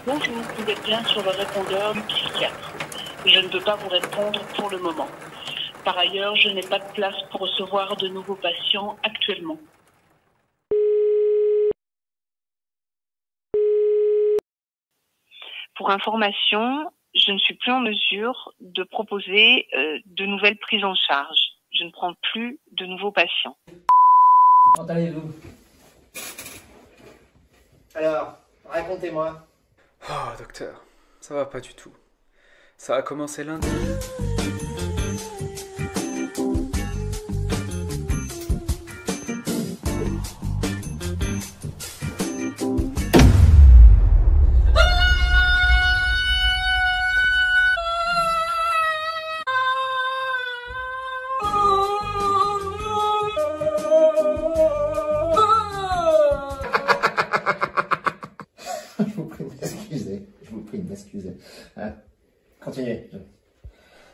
Bonjour, vous êtes bien sur le répondeur du psychiatre. Je ne peux pas vous répondre pour le moment. Par ailleurs, je n'ai pas de place pour recevoir de nouveaux patients actuellement. Pour information, je ne suis plus en mesure de proposer de nouvelles prises en charge. Je ne prends plus de nouveaux patients. Comment allez-vous? Alors, racontez-moi. Oh, docteur, ça va pas du tout. Ça a commencé lundi. Je vous prie de m'excuser. Je vous prie de m'excuser. Continuez.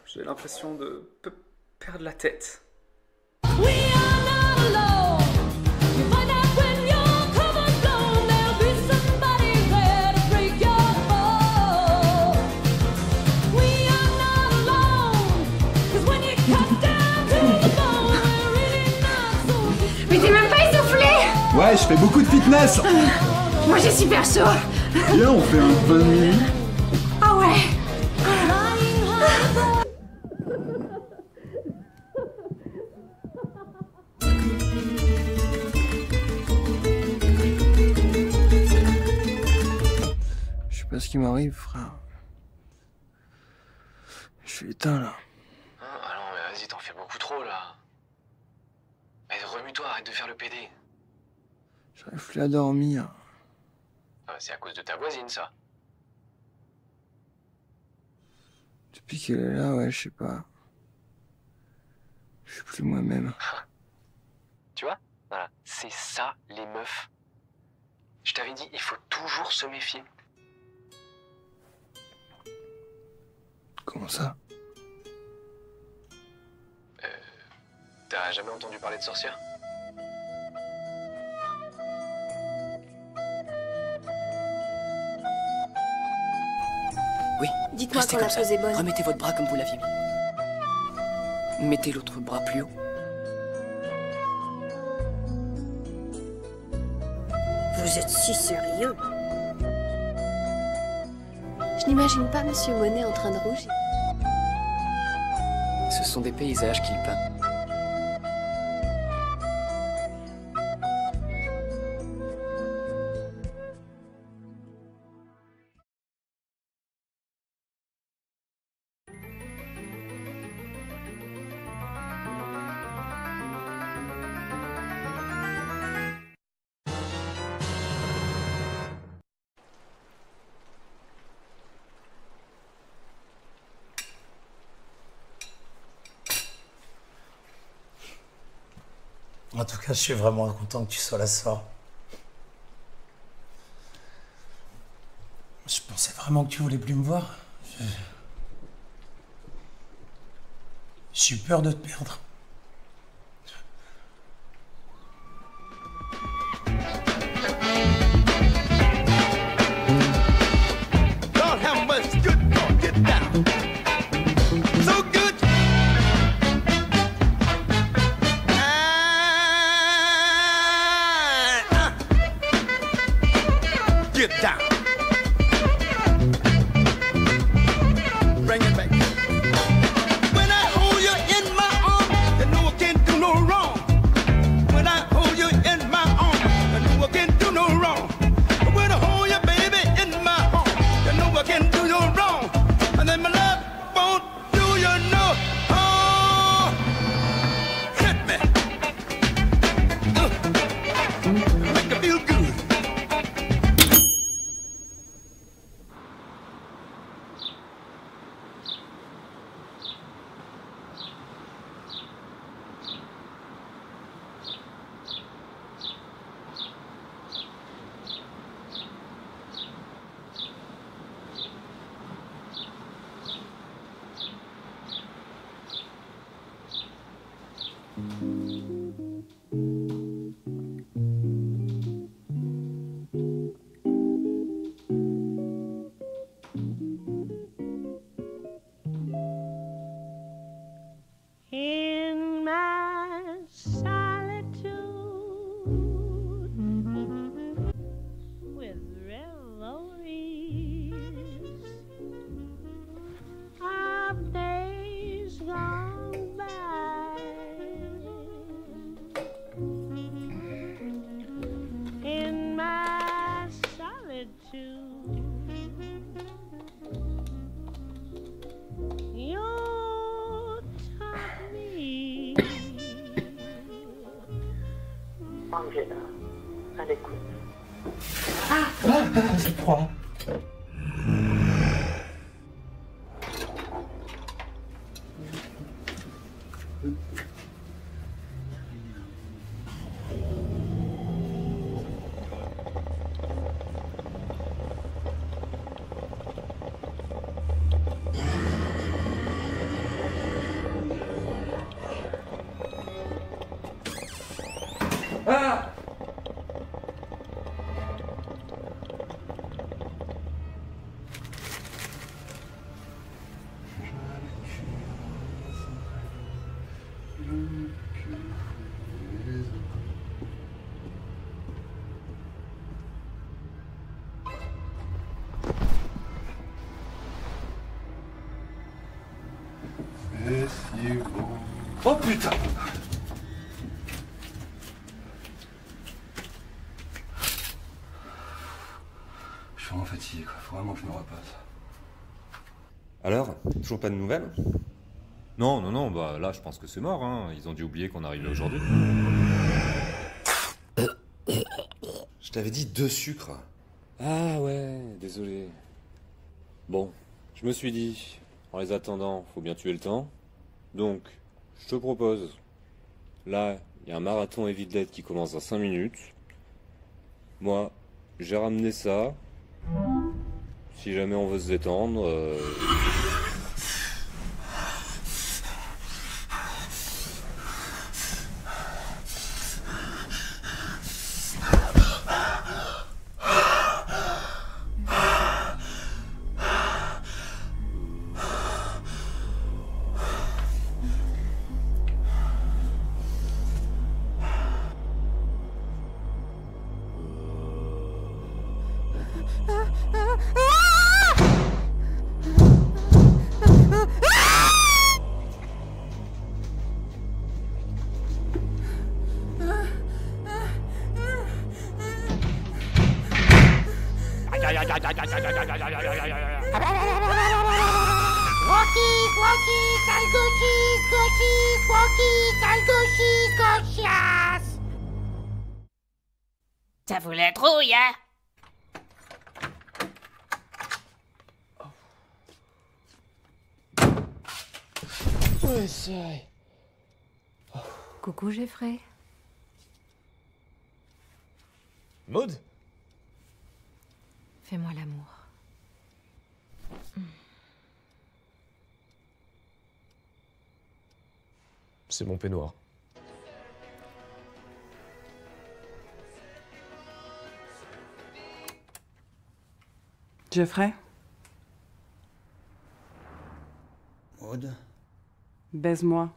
J'ai l'impression de perdre la tête. Mais t'es même pas essoufflé! Ouais, je fais beaucoup de fitness. Moi j'ai super chaud! Viens, on fait un 20 minutes. Ah ouais! Je sais pas ce qui m'arrive, frère. Je suis éteint, là. Ah non, mais vas-y, t'en fais beaucoup trop, là. Mais remue-toi, arrête de faire le PD. J'arrive plus à dormir. Ah, c'est à cause de ta voisine, ça. Depuis qu'elle est là, ouais, je sais pas. Je suis plus moi-même. Tu vois? Voilà, c'est ça, les meufs. Je t'avais dit, il faut toujours se méfier. Comment ça? T'as jamais entendu parler de sorcières? Oui. Dites-moi Restez quand la comme ça. pose est bonne. Remettez votre bras comme vous l'aviez mis. Mettez l'autre bras plus haut. Vous êtes si sérieux? Je n'imagine pas Monsieur Monet en train de rougir. Ce sont des paysages qu'il peint. En tout cas, je suis vraiment content que tu sois là ce soir. Je pensais vraiment que tu voulais plus me voir. J'ai eu peur de te perdre. Get down. Bring it back. When I hold you in my arms, you know I can't do no wrong. When I hold you in my arms, you know I can't do no wrong. When I hold you, baby, in my arms, you know I can't do no wrong. And then my love won't do you no harm. Hit me. Make me feel good. Thank you. Angela, à l'écoute. C'est froid. Ah! Oh putain! Je suis vraiment fatigué, quoi. Faut vraiment que je me repasse. Alors, toujours pas de nouvelles? Non, bah là je pense que c'est mort, hein. Ils ont dû oublier qu'on arrivait aujourd'hui. Je t'avais dit 2 sucres. Ah ouais, désolé. Bon, je me suis dit, en les attendant, faut bien tuer le temps. Donc, je te propose. Là, il y a un marathon Evil Dead qui commence dans 5 minutes. Moi, j'ai ramené ça. Si jamais on veut se détendre... Ça vous la trouille, hein? Ouais, ça. Coucou, Jeffrey. Maud? Fais-moi l'amour. C'est mon peignoir. Jeffrey? Maud? Baise-moi.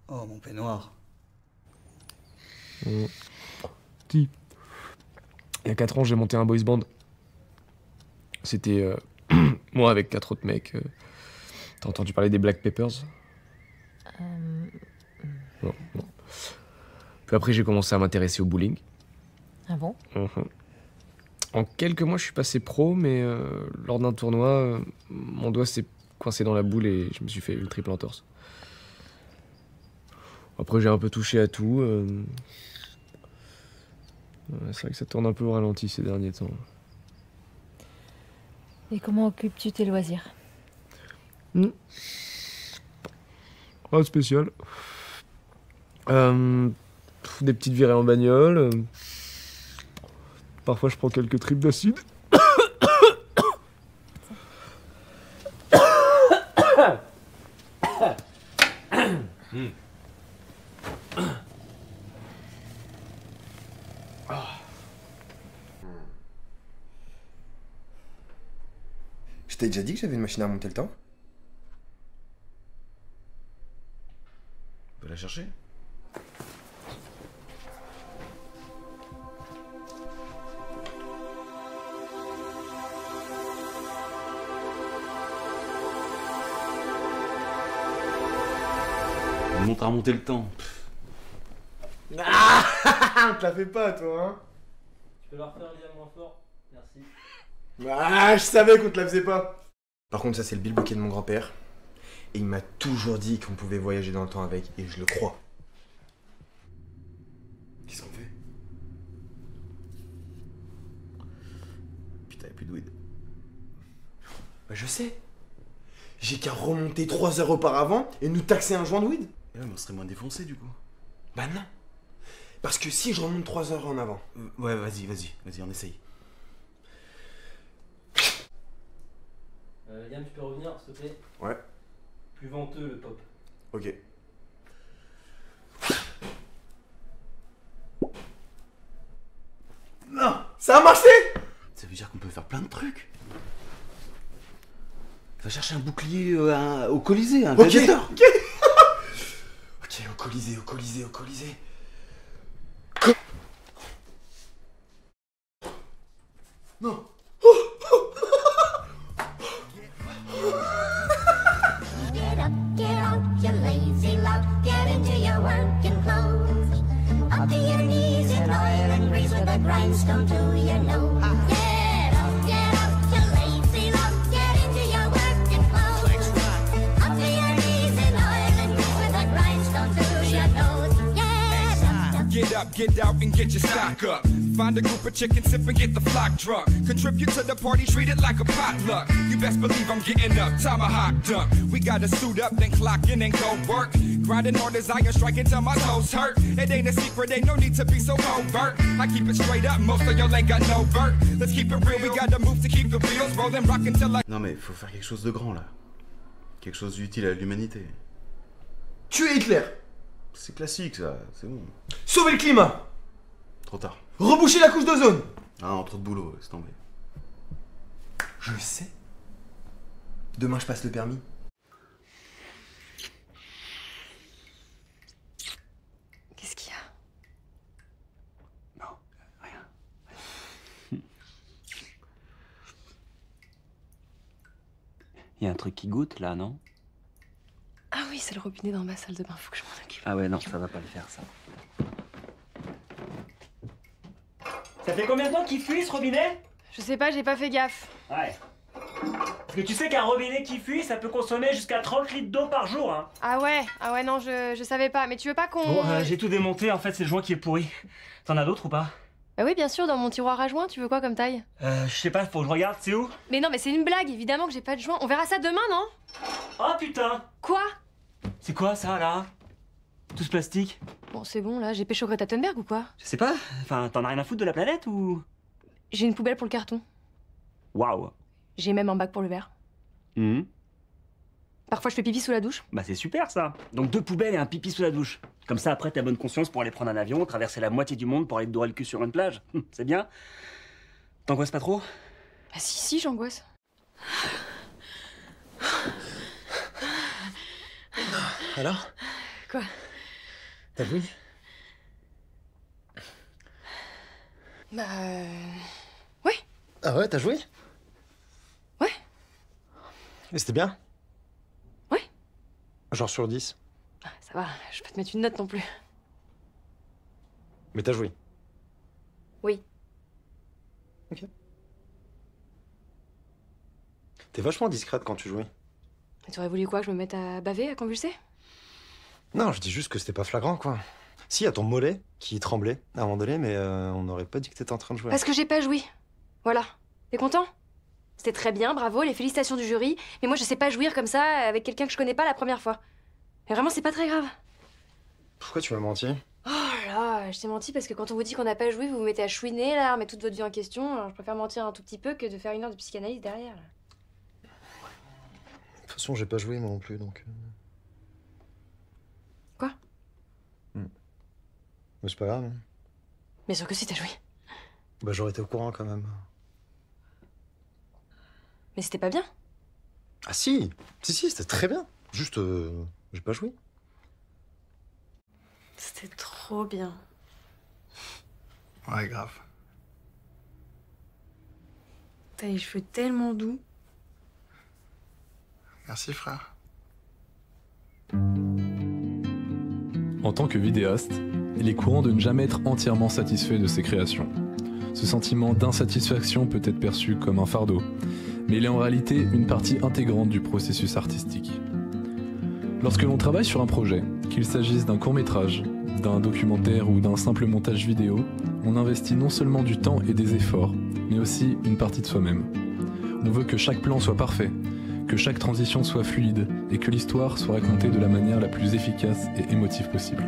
Oh, mon peignoir. Si. Il y a 4 ans, j'ai monté un boys band. C'était moi avec 4 autres mecs. T'as entendu parler des Black Peppers? Non. Puis après, j'ai commencé à m'intéresser au bowling. Ah bon? En quelques mois, je suis passé pro, mais lors d'un tournoi, mon doigt s'est coincé dans la boule et je me suis fait une triple entorse. Après, j'ai un peu touché à tout. C'est vrai que ça tourne un peu au ralenti ces derniers temps. Et comment occupes-tu tes loisirs? Oh, spécial. Des petites virées en bagnole. Parfois, je prends quelques tripes d'acide. Je t'ai déjà dit que j'avais une machine à remonter le temps? On peut la chercher. On montre à remonter le temps. Ah, on te la fait pas, toi, hein? Tu peux la refaire, Liam, moins fort? Merci. Ah, je savais qu'on te la faisait pas. Par contre, ça, c'est le bilboquet de mon grand-père. Et il m'a toujours dit qu'on pouvait voyager dans le temps avec, et je le crois. Qu'est-ce qu'on fait? Putain, y'a plus de weed. Bah je sais. J'ai qu'à remonter 3 heures auparavant et nous taxer un joint de weed. Et ouais, mais on serait moins défoncé du coup. Bah non. Parce que si je remonte 3 heures en avant. Ouais, vas-y, on essaye. Yann, tu peux revenir, s'il te plaît? Ouais. Plus venteux le pop. Ok. Non, ça a marché! Ça veut dire qu'on peut faire plein de trucs. Va chercher un bouclier au Colisée, un gladiateur. Ok. Ok, au Colisée. Non. Get up, get out, you lazy lout. Get into your working clothes. Up to your knees in oil and grease with a grindstone to your nose. Get out, you lazy lout. Get into your working clothes. Up to your knees in oil and grease with a grindstone to your nose. Get up, get out, and get your stock up. Find a group of chickens, sip and get the flock drunk. Contribute to the party, treat it like a potluck. You best believe I'm getting up, tomahawk dunk. We gotta suit up, then clock in and go work. Grinding hard as iron, striking till my toes hurt. It ain't a secret, ain't no need to be so overt. I keep it straight up, most of y'all ain't got no vert. Let's keep it real, we gotta move to keep the wheels rolling, rockin' till I... Non mais faut faire quelque chose de grand là. Quelque chose d'utile à l'humanité. Tuer Hitler. C'est classique ça, c'est bon. Sauver le climat. Trop tard. Reboucher la couche d'ozone. Ah non, trop de boulot, laisse tomber. Je sais. Demain je passe le permis. Qu'est-ce qu'il y a? Non, rien. Il y a un truc qui goûte là, non? Ah oui, c'est le robinet dans ma salle de bain, faut que je m'en occupe. Ah ouais, non, ça va pas le faire ça. Ça fait combien de temps qu'il fuit ce robinet? Je sais pas, j'ai pas fait gaffe. Ouais. Parce que tu sais qu'un robinet qui fuit, ça peut consommer jusqu'à 30 litres d'eau par jour, hein. Ah ouais, non, je savais pas. Mais tu veux pas qu'on... Bon, j'ai tout démonté, en fait, c'est le joint qui est pourri. T'en as d'autres ou pas? Bah oui, bien sûr, dans mon tiroir à joints, tu veux quoi comme taille? Je sais pas, faut que je regarde, c'est où? Mais non, mais c'est une blague, évidemment que j'ai pas de joint. On verra ça demain, non? Oh putain! Quoi? C'est quoi ça, là? Tout ce plastique? Bon, c'est bon, là, j'ai pécho Greta Thunberg ou quoi? Je sais pas, enfin, t'en as rien à foutre de la planète ou? J'ai une poubelle pour le carton. Waouh! J'ai même un bac pour le verre. Parfois, je fais pipi sous la douche. Bah c'est super ça. Donc 2 poubelles et un pipi sous la douche. Comme ça, après, t'as bonne conscience pour aller prendre un avion, traverser la moitié du monde pour aller te dorer le cul sur une plage. C'est bien. T'angoisses pas trop? Bah si, j'angoisse. Alors? Quoi? T'as vu? Bah... Ouais. Ah ouais, t'as joué? Ouais. Et c'était bien? Ouais. Genre sur 10? Ah, ça va, je peux te mettre une note non plus. Mais t'as joué? Oui. Ok. T'es vachement discrète quand tu jouais. Et tu aurais voulu quoi, que je me mette à baver, à convulser? Non, je dis juste que c'était pas flagrant, quoi. Si, y a ton mollet qui tremblait à un moment donné, mais on n'aurait pas dit que t'étais en train de jouer. Parce que j'ai pas joui. Voilà. T'es content? C'était très bien, bravo, les félicitations du jury. Mais moi, je sais pas jouir comme ça avec quelqu'un que je connais pas la première fois. Mais vraiment, c'est pas très grave. Pourquoi tu m'as menti? Oh là, je t'ai menti parce que quand on vous dit qu'on n'a pas joué, vous vous mettez à chouiner, là, remettre toute votre vie en question. Alors, je préfère mentir un tout petit peu que de faire 1 heure de psychanalyse derrière, là. De toute façon, j'ai pas joué moi non plus, donc... Quoi? Mais c'est pas grave. Hein. Bien sûr que si, t'as joué. Bah j'aurais été au courant quand même. Mais c'était pas bien. Ah si, c'était très bien. Juste, j'ai pas joué. C'était trop bien. Ouais, grave. T'as les cheveux tellement doux. Merci frère. En tant que vidéaste, il est courant de ne jamais être entièrement satisfait de ses créations. Ce sentiment d'insatisfaction peut être perçu comme un fardeau, mais il est en réalité une partie intégrante du processus artistique. Lorsque l'on travaille sur un projet, qu'il s'agisse d'un court-métrage, d'un documentaire ou d'un simple montage vidéo, on investit non seulement du temps et des efforts, mais aussi une partie de soi-même. On veut que chaque plan soit parfait, que chaque transition soit fluide et que l'histoire soit racontée de la manière la plus efficace et émotive possible.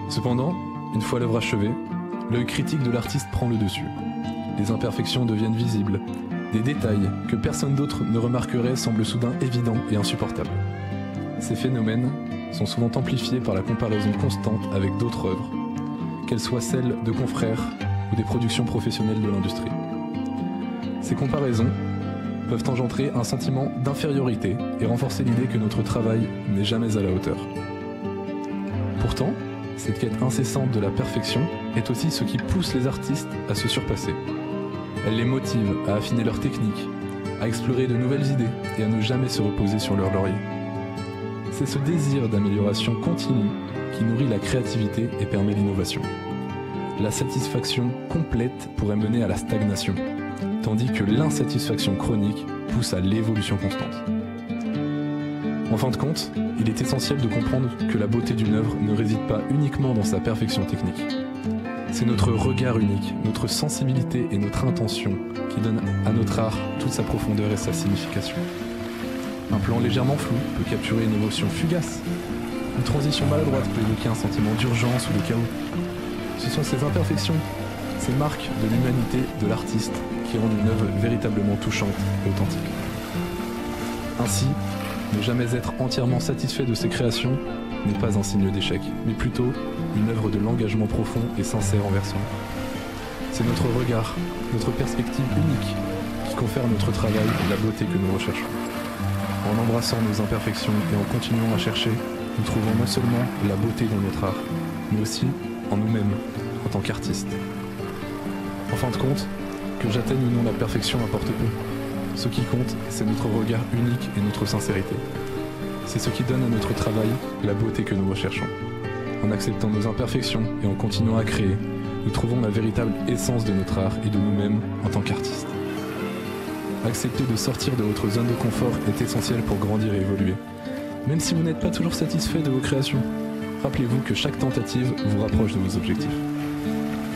Cependant, une fois l'œuvre achevée, l'œil critique de l'artiste prend le dessus. Les imperfections deviennent visibles, des détails que personne d'autre ne remarquerait semblent soudain évidents et insupportables. Ces phénomènes sont souvent amplifiés par la comparaison constante avec d'autres œuvres, qu'elles soient celles de confrères ou des productions professionnelles de l'industrie. Ces comparaisons peuvent engendrer un sentiment d'infériorité et renforcer l'idée que notre travail n'est jamais à la hauteur. Pourtant, cette quête incessante de la perfection est aussi ce qui pousse les artistes à se surpasser. Elle les motive à affiner leur technique, à explorer de nouvelles idées et à ne jamais se reposer sur leur laurier. C'est ce désir d'amélioration continue qui nourrit la créativité et permet l'innovation. La satisfaction complète pourrait mener à la stagnation, tandis que l'insatisfaction chronique pousse à l'évolution constante. En fin de compte, il est essentiel de comprendre que la beauté d'une œuvre ne réside pas uniquement dans sa perfection technique. C'est notre regard unique, notre sensibilité et notre intention qui donnent à notre art toute sa profondeur et sa signification. Un plan légèrement flou peut capturer une émotion fugace. Une transition maladroite peut évoquer un sentiment d'urgence ou de chaos. Ce sont ces imperfections, ces marques de l'humanité de l'artiste qui rendent une œuvre véritablement touchante et authentique. Ainsi, ne jamais être entièrement satisfait de ses créations n'est pas un signe d'échec, mais plutôt une œuvre de l'engagement profond et sincère envers soi. C'est notre regard, notre perspective unique qui confère à notre travail la beauté que nous recherchons. En embrassant nos imperfections et en continuant à chercher, nous trouvons non seulement la beauté dans notre art, mais aussi en nous-mêmes, en tant qu'artistes. En fin de compte, que j'atteigne ou non la perfection importe peu. Ce qui compte, c'est notre regard unique et notre sincérité. C'est ce qui donne à notre travail la beauté que nous recherchons. En acceptant nos imperfections et en continuant à créer, nous trouvons la véritable essence de notre art et de nous-mêmes en tant qu'artistes. Accepter de sortir de votre zone de confort est essentiel pour grandir et évoluer. Même si vous n'êtes pas toujours satisfait de vos créations, rappelez-vous que chaque tentative vous rapproche de vos objectifs.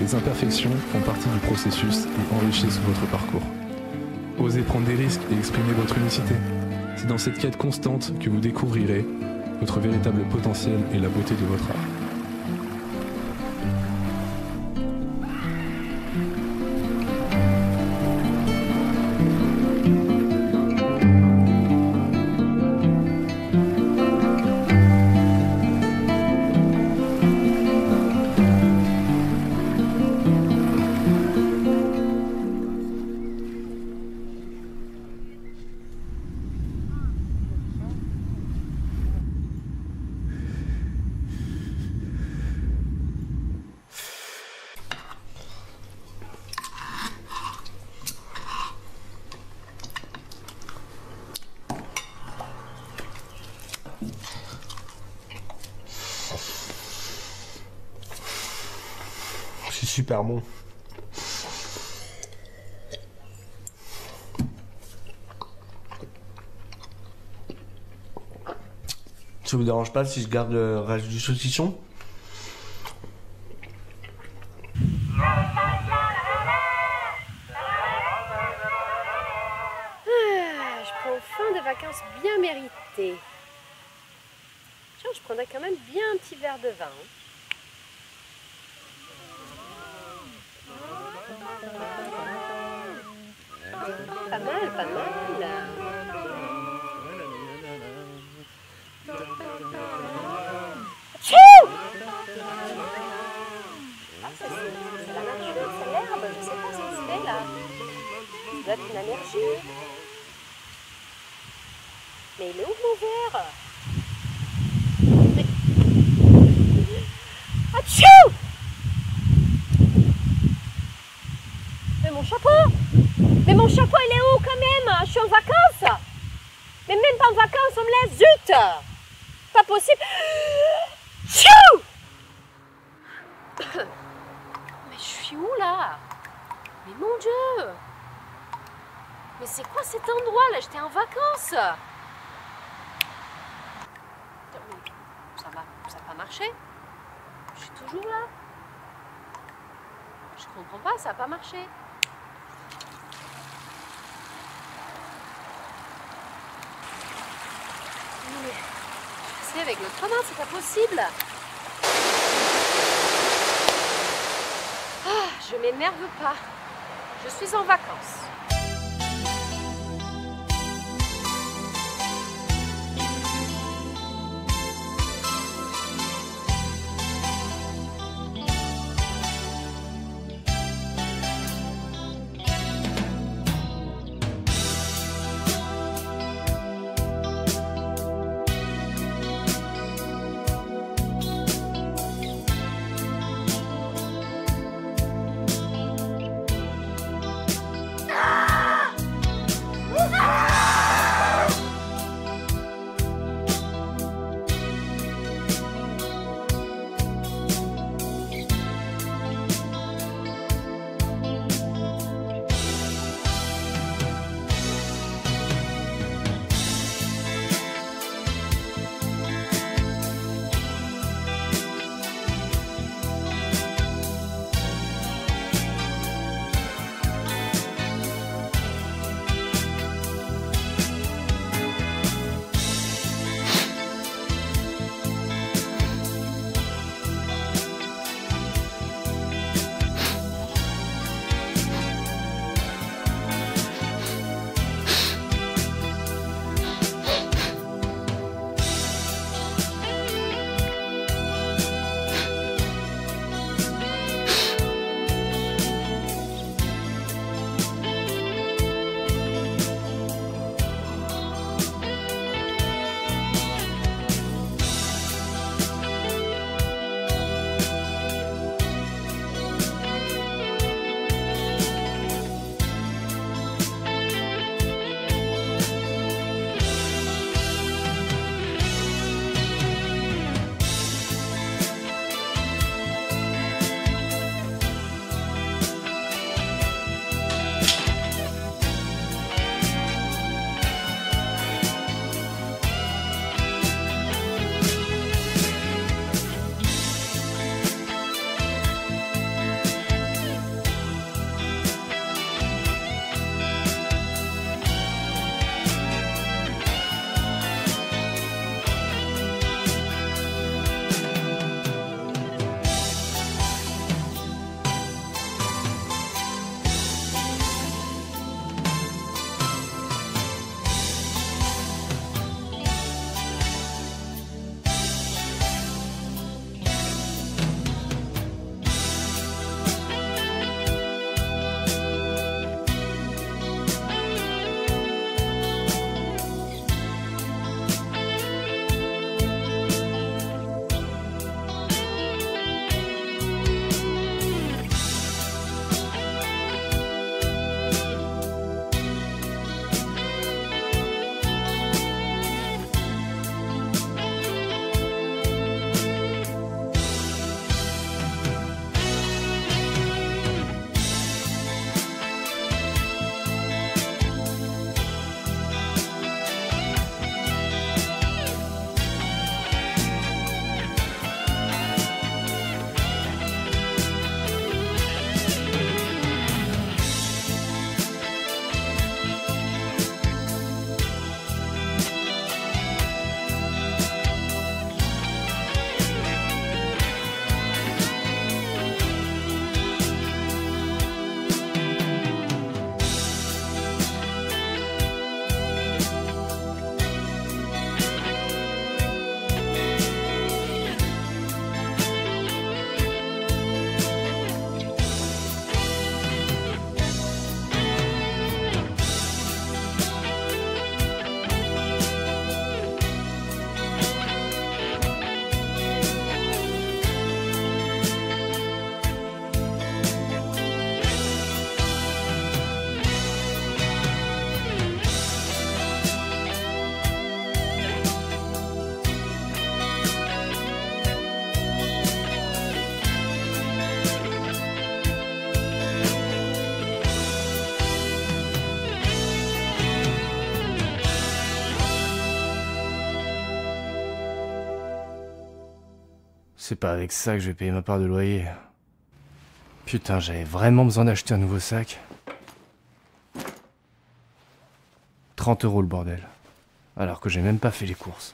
Les imperfections font partie du processus et enrichissent votre parcours. Osez prendre des risques et exprimer votre unicité. C'est dans cette quête constante que vous découvrirez votre véritable potentiel et la beauté de votre art. C'est super bon. Ça vous dérange pas si je garde le reste du saucisson? Je prends fin de vacances bien méritées. Tiens, je prendrais quand même bien un petit verre de vin. Pas mal, pas mal. Tchou! Ah, c'est la nature, c'est l'herbe, je sais pas ce que c'est là. Ça doit être une allergie. Mais il est où mon verre? Atchou! Mais mon chapeau! Mais mon chapeau il est où quand même? Je suis en vacances! Mais même pas en vacances, on me laisse, zut! Pas possible! Tchou! Mais je suis où là? Mais mon Dieu! Mais c'est quoi cet endroit là? J'étais en vacances! pas marché. Je suis toujours là. Je comprends pas, ça n'a pas marché. Non mais, c'est avec l'autre main, c'est pas possible. Ah, je m'énerve pas. Je suis en vacances. C'est pas avec ça que je vais payer ma part de loyer. Putain, j'avais vraiment besoin d'acheter un nouveau sac. 30 € le bordel. Alors que j'ai même pas fait les courses.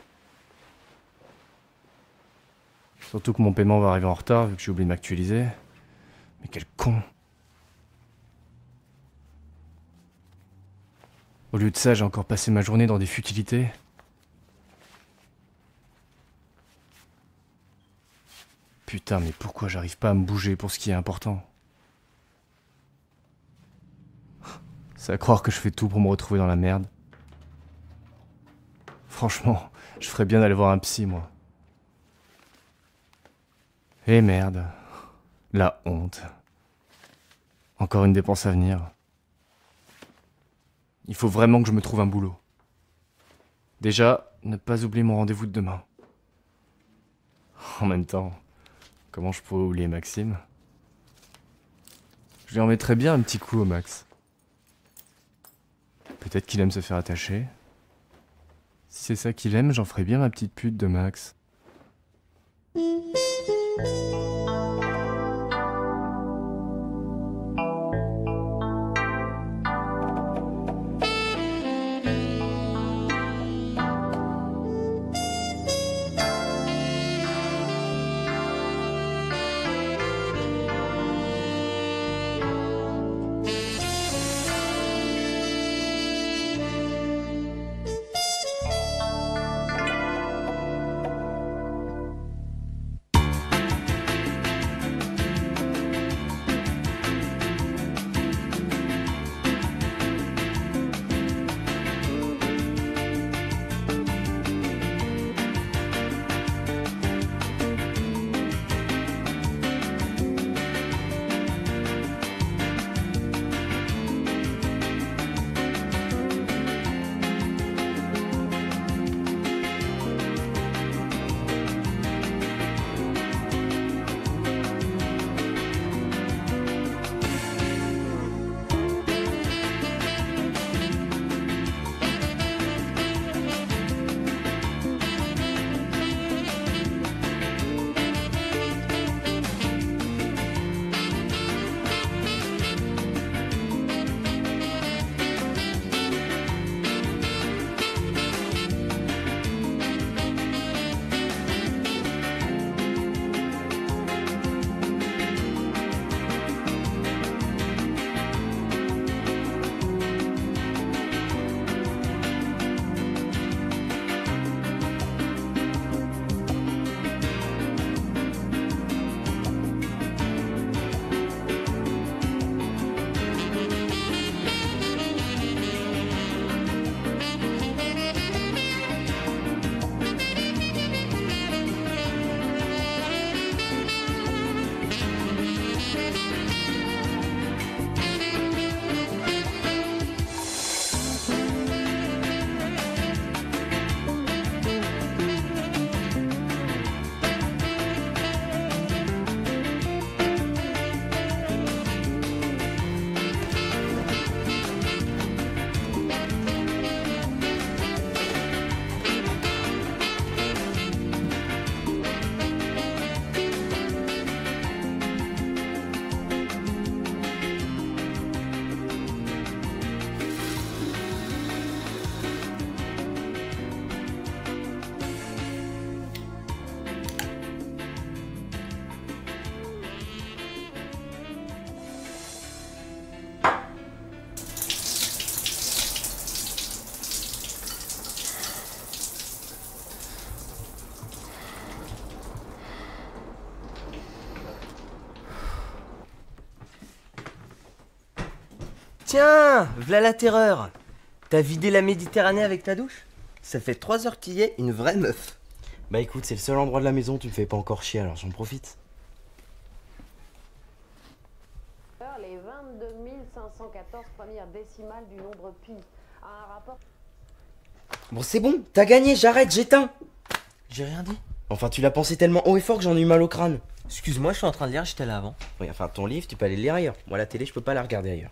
Surtout que mon paiement va arriver en retard vu que j'ai oublié de m'actualiser. Mais quel con. Au lieu de ça, j'ai encore passé ma journée dans des futilités. Putain, mais pourquoi j'arrive pas à me bouger pour ce qui est important? C'est à croire que je fais tout pour me retrouver dans la merde. Franchement, je ferais bien d'aller voir un psy, moi. Eh merde. La honte. Encore une dépense à venir. Il faut vraiment que je me trouve un boulot. Déjà, ne pas oublier mon rendez-vous de demain. En même temps, comment je pourrais oublier Maxime? Je lui en mettrais bien un petit coup au Max. Peut-être qu'il aime se faire attacher. Si c'est ça qu'il aime, j'en ferais bien ma petite pute de Max. Tiens, v'là la terreur. T'as vidé la Méditerranée avec ta douche? Ça fait 3 heures qu'il y est, une vraie meuf. Bah écoute, c'est le seul endroit de la maison où tu me fais pas encore chier, alors j'en profite. Les 22 514 premières décimales du nombre pi. Un rapport... Bon, c'est bon, t'as gagné, j'arrête, j'éteins. J'ai rien dit. Enfin, tu l'as pensé tellement haut et fort que j'en ai eu mal au crâne. Excuse-moi, je suis en train de lire, j'étais là avant. Oui, enfin, ton livre, tu peux aller le lire ailleurs. Moi, la télé, je peux pas la regarder ailleurs.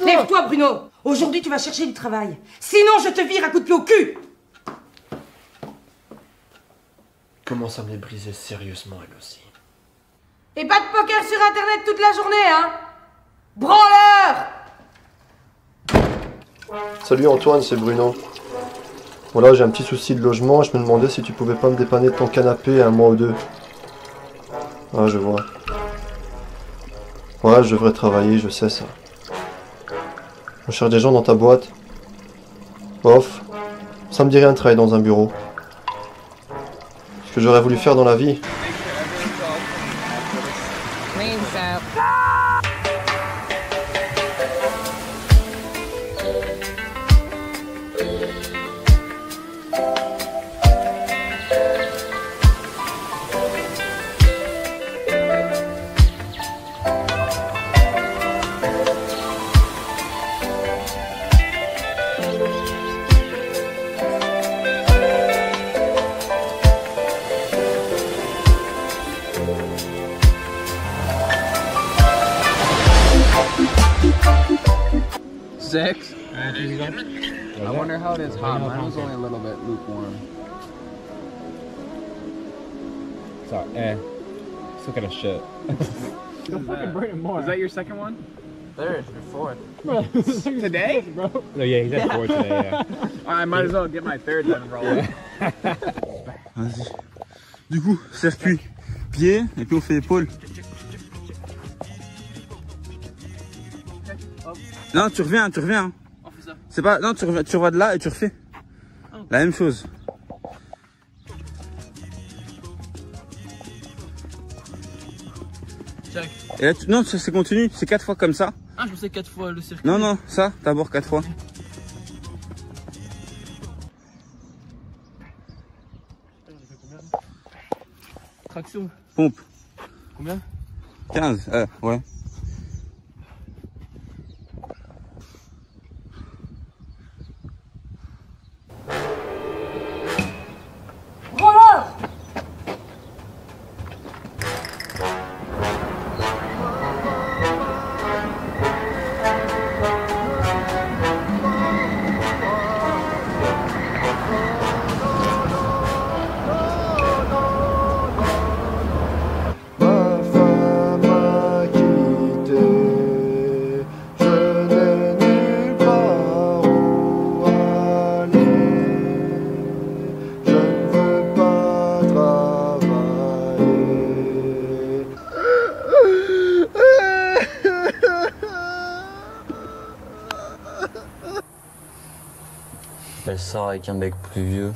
Lève-toi, Bruno. Aujourd'hui, tu vas chercher du travail. Sinon, je te vire à coups de pied au cul. Commence à me les briser sérieusement, elle aussi. Et pas de poker sur Internet toute la journée, hein. Branleur. Salut Antoine, c'est Bruno. Voilà, j'ai un petit souci de logement, je me demandais si tu pouvais pas me dépanner de ton canapé un mois ou deux. Ah, je vois. Ouais, je devrais travailler, je sais ça. On cherche des gens dans ta boîte. Bof. Ça me dit rien de travailler dans un bureau. Ce que j'aurais voulu faire dans la vie. Six. I wonder how it is hot. Mine was only a little bit lukewarm. Sorry, still kind of shit. Don't fucking burn it more. Is that your second one? Third or fourth. Today? Bro. No, yeah, he's at fourth today, yeah. I might as well get my third then roll. Vas-y. Du coup, circuit, pied, et puis on fait épaule. Non, tu reviens. C'est pas, non, tu reviens de là et tu refais. La même chose. Check. Et là, non, c'est continu, c'est 4 fois comme ça. Ah, je pensais 4 fois le circuit. Non, ça, d'abord 4 fois. Traction. Pompe. Combien? 15, ouais. Elle sort avec un mec plus vieux.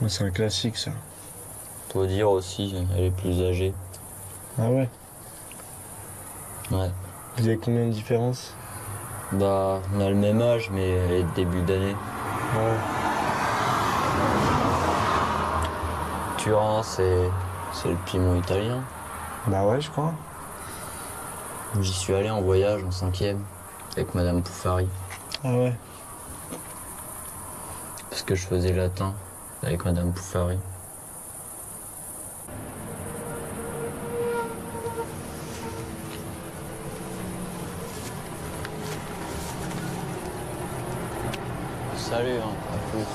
C'est un classique ça. Dois dire aussi, elle est plus âgée. Ah ouais? Ouais. Vous avez combien de différence? Bah, on a le même âge, mais elle est de début d'année. Ouais. Turin, c'est le Piémont italien. Bah ouais, je crois. J'y suis allé en voyage en 5e, avec Madame Pouffari. Ah ouais? Parce que je faisais latin avec Madame Pouffari. Salut, hein, à plus.